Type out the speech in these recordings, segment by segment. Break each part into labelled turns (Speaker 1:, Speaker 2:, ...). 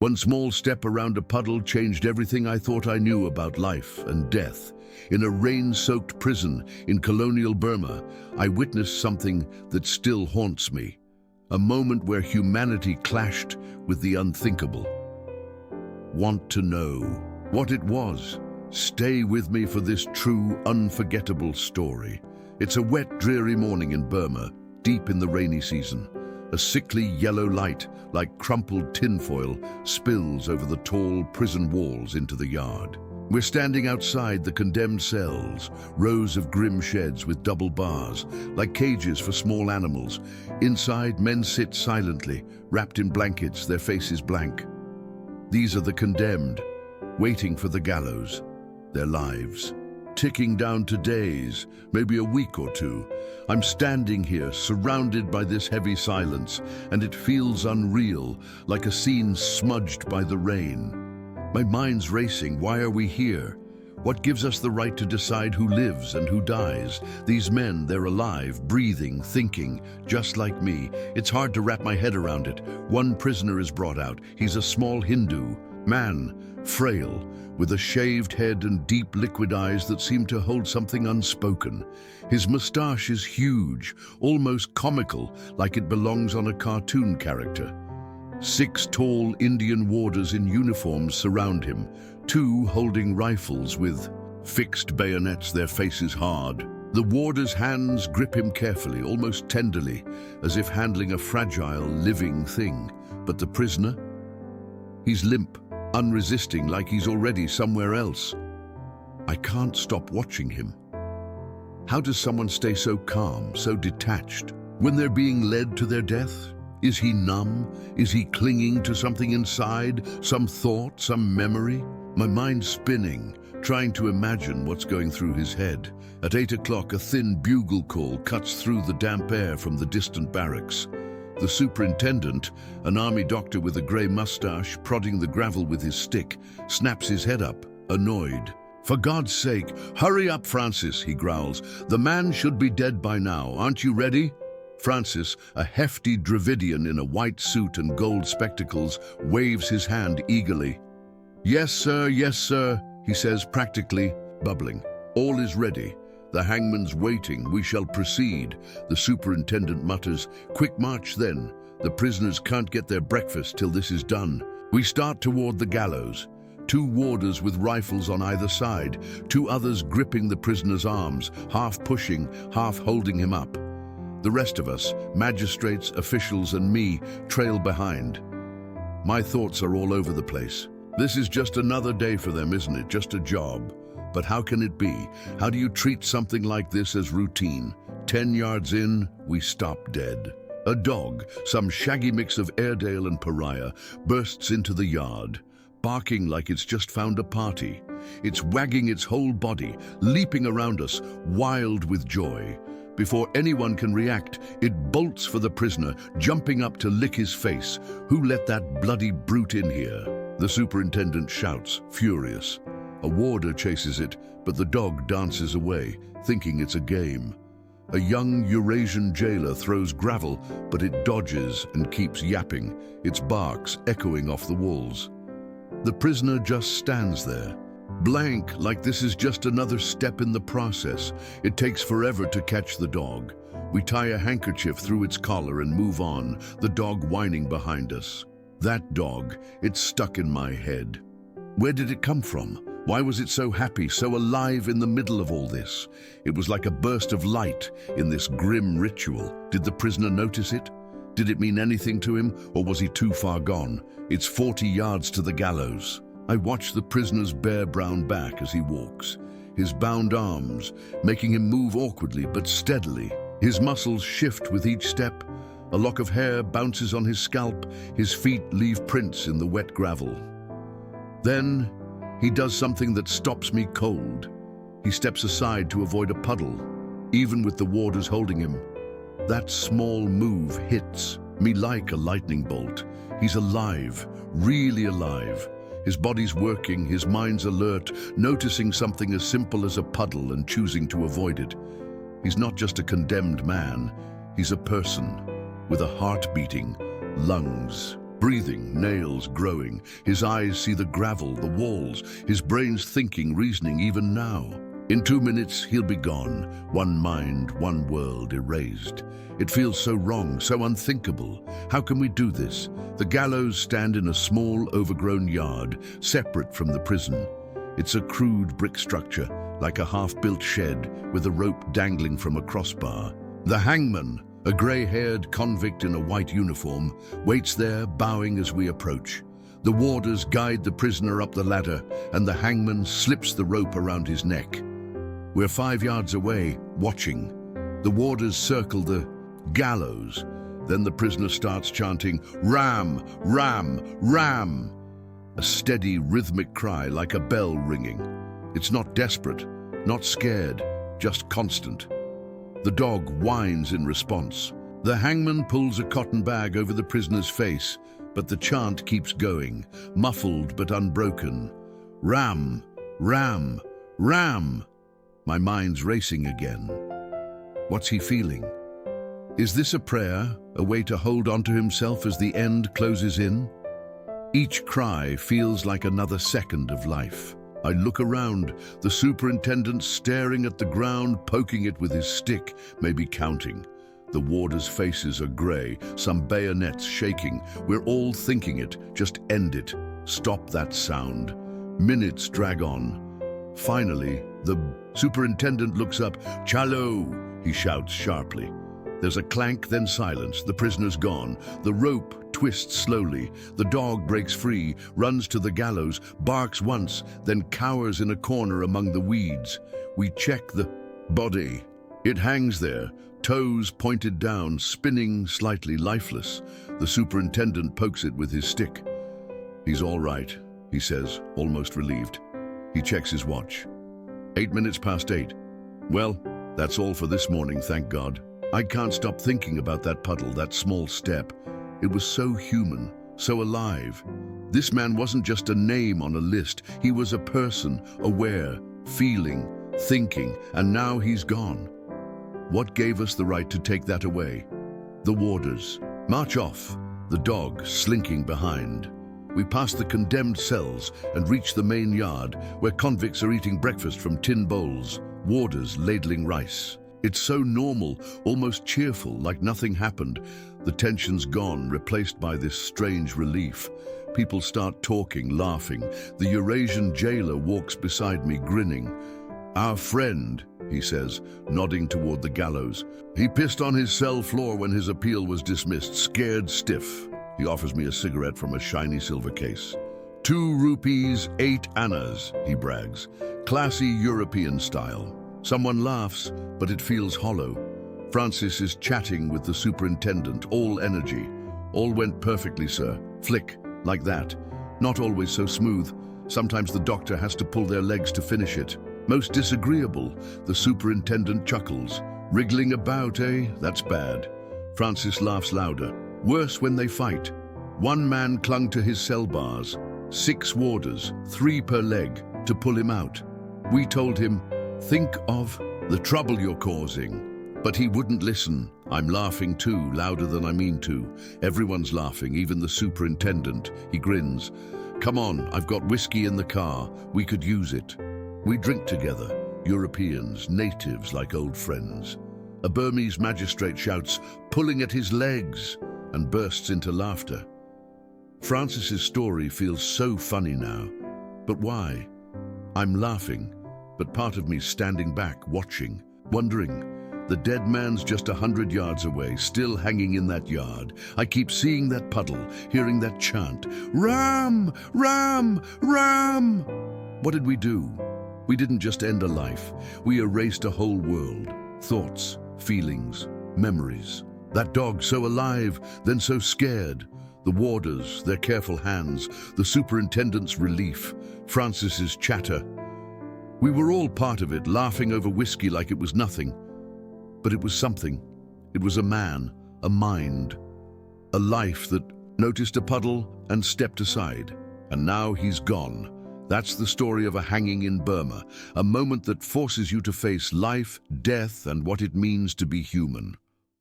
Speaker 1: One small step around a puddle changed everything I thought I knew about life and death. In a rain-soaked prison in colonial Burma, I witnessed something that still haunts me. A moment where humanity clashed with the unthinkable. Want to know what it was? Stay with me for this true, unforgettable story. It's a wet, dreary morning in Burma, deep in the rainy season. A sickly yellow light, like crumpled tinfoil, spills over the tall prison walls into the yard. We're standing outside the condemned cells, rows of grim sheds with double bars, like cages for small animals. Inside, men sit silently, wrapped in blankets, their faces blank. These are the condemned, waiting for the gallows, their lives ticking down to days, maybe a week or two. I'm standing here, surrounded by this heavy silence, and it feels unreal, like a scene smudged by the rain. My mind's racing. Why are we here? What gives us the right to decide who lives and who dies? These men, they're alive, breathing, thinking, just like me. It's hard to wrap my head around it. One prisoner is brought out. He's a small Hindu man, frail, with a shaved head and deep liquid eyes that seem to hold something unspoken. His mustache is huge, almost comical, like it belongs on a cartoon character. 6 tall Indian warders in uniforms surround him, 2 holding rifles with fixed bayonets, their faces hard. The warders' hands grip him carefully, almost tenderly, as if handling a fragile, living thing. But the prisoner? He's limp, unresisting, like he's already somewhere else. I can't stop watching him. How does someone stay so calm, so detached, when they're being led to their death? Is he numb? Is he clinging to something inside, some thought, some memory? My mind's spinning, trying to imagine what's going through his head. At 8 o'clock, a thin bugle call cuts through the damp air from the distant barracks. The superintendent, an army doctor with a grey mustache, prodding the gravel with his stick, snaps his head up, annoyed. "For God's sake, hurry up, Francis," he growls. "The man should be dead by now. Aren't you ready?" Francis, a hefty Dravidian in a white suit and gold spectacles, waves his hand eagerly. Yes, sir, he says, practically bubbling. "All is ready. The hangman's waiting. We shall proceed," the superintendent mutters. "Quick march, then. The prisoners can't get their breakfast till this is done." We start toward the gallows. 2 warders with rifles on either side, 2 others gripping the prisoner's arms, half pushing, half holding him up. The rest of us, magistrates, officials, and me, trail behind. My thoughts are all over the place. This is just another day for them, isn't it? Just a job. But how can it be? How do you treat something like this as routine? 10 yards in, we stop dead. A dog, some shaggy mix of Airedale and Pariah, bursts into the yard, barking like it's just found a party. It's wagging its whole body, leaping around us, wild with joy. Before anyone can react, it bolts for the prisoner, jumping up to lick his face. "Who let that bloody brute in here?" The superintendent shouts, furious. A warder chases it, but the dog dances away, thinking it's a game. A young Eurasian jailer throws gravel, but it dodges and keeps yapping, its barks echoing off the walls. The prisoner just stands there, blank, like this is just another step in the process. It takes forever to catch the dog. We tie a handkerchief through its collar and move on, the dog whining behind us. That dog, it's stuck in my head. Where did it come from? Why was it so happy, so alive in the middle of all this? It was like a burst of light in this grim ritual. Did the prisoner notice it? Did it mean anything to him, or was he too far gone? It's 40 yards to the gallows. I watch the prisoner's bare brown back as he walks, his bound arms making him move awkwardly but steadily. His muscles shift with each step. A lock of hair bounces on his scalp. His feet leave prints in the wet gravel. Then he does something that stops me cold. He steps aside to avoid a puddle, even with the warders holding him. That small move hits me like a lightning bolt. He's alive, really alive. His body's working, his mind's alert, noticing something as simple as a puddle and choosing to avoid it. He's not just a condemned man, he's a person with a heart beating, lungs, Breathing, nails growing, his eyes see the gravel, the walls, his brain's thinking, reasoning even now. In 2 minutes, he'll be gone, one mind, one world erased. It feels so wrong, so unthinkable. How can we do this? The gallows stand in a small, overgrown yard, separate from the prison. It's a crude brick structure, like a half-built shed, with a rope dangling from a crossbar. The hangman, a grey-haired convict in a white uniform, waits there, bowing as we approach. The warders guide the prisoner up the ladder, and the hangman slips the rope around his neck. We're 5 yards away, watching. The warders circle the gallows. Then the prisoner starts chanting, "Ram! Ram! Ram!" A steady, rhythmic cry like a bell ringing. It's not desperate, not scared, just constant. The dog whines in response. The hangman pulls a cotton bag over the prisoner's face, but the chant keeps going, muffled but unbroken. "Ram! Ram! Ram!" My mind's racing again. What's he feeling? Is this a prayer, a way to hold onto himself as the end closes in? Each cry feels like another second of life. I look around, the superintendent staring at the ground, poking it with his stick, maybe counting. The warders' faces are grey, some bayonets shaking. We're all thinking it, just end it. Stop that sound. Minutes drag on. Finally, the superintendent looks up. "Chalo!" he shouts sharply. There's a clank, then silence. The prisoner's gone. The rope twists slowly. The dog breaks free, runs to the gallows, barks once, then cowers in a corner among the weeds. We check the body. It hangs there, toes pointed down, spinning, slightly lifeless. The superintendent pokes it with his stick. "He's all right," he says, almost relieved. He checks his watch. 8 minutes past 8. Well, that's all for this morning, thank God. I can't stop thinking about that puddle, that small step. It was so human, so alive. This man wasn't just a name on a list. He was a person, aware, feeling, thinking, and now he's gone. What gave us the right to take that away? The warders. March off, the dog slinking behind. We pass the condemned cells and reach the main yard, where convicts are eating breakfast from tin bowls, warders ladling rice. It's so normal, almost cheerful, like nothing happened. The tension's gone, replaced by this strange relief. People start talking, laughing. The Eurasian jailer walks beside me, grinning. "Our friend," he says, nodding toward the gallows. "He pissed on his cell floor when his appeal was dismissed, scared stiff." He offers me a cigarette from a shiny silver case. 2 rupees, 8 annas, he brags. Classy European style. Someone laughs, but it feels hollow. Francis is chatting with the superintendent, all energy. "All went perfectly, sir." Flick, like that. Not always so smooth. Sometimes the doctor has to pull their legs to finish it. "Most disagreeable," the superintendent chuckles. "Wriggling about, eh? That's bad." Francis laughs louder. "Worse when they fight." 1 man clung to his cell bars. 6 warders, 3 per leg, to pull him out. We told him, "Think of the trouble you're causing." But he wouldn't listen. I'm laughing too, louder than I mean to. Everyone's laughing, even the superintendent. He grins. "Come on, I've got whiskey in the car. We could use it." We drink together, Europeans, natives like old friends. A Burmese magistrate shouts, "Pulling at his legs," and bursts into laughter. Francis's story feels so funny now. But why? I'm laughing, but part of me's standing back, watching, wondering. The dead man's just 100 yards away, still hanging in that yard. I keep seeing that puddle, hearing that chant, "Ram! Ram! Ram!" What did we do? We didn't just end a life. We erased a whole world. Thoughts, feelings, memories. That dog so alive, then so scared. The warders, their careful hands, the superintendent's relief, Francis's chatter. We were all part of it, laughing over whiskey like it was nothing. But it was something. It was a man, a mind, a life that noticed a puddle and stepped aside. And now he's gone. That's the story of a hanging in Burma, a moment that forces you to face life, death, and what it means to be human.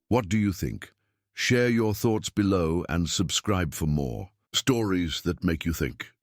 Speaker 1: What do you think? Share your thoughts below and subscribe for more stories that make you think.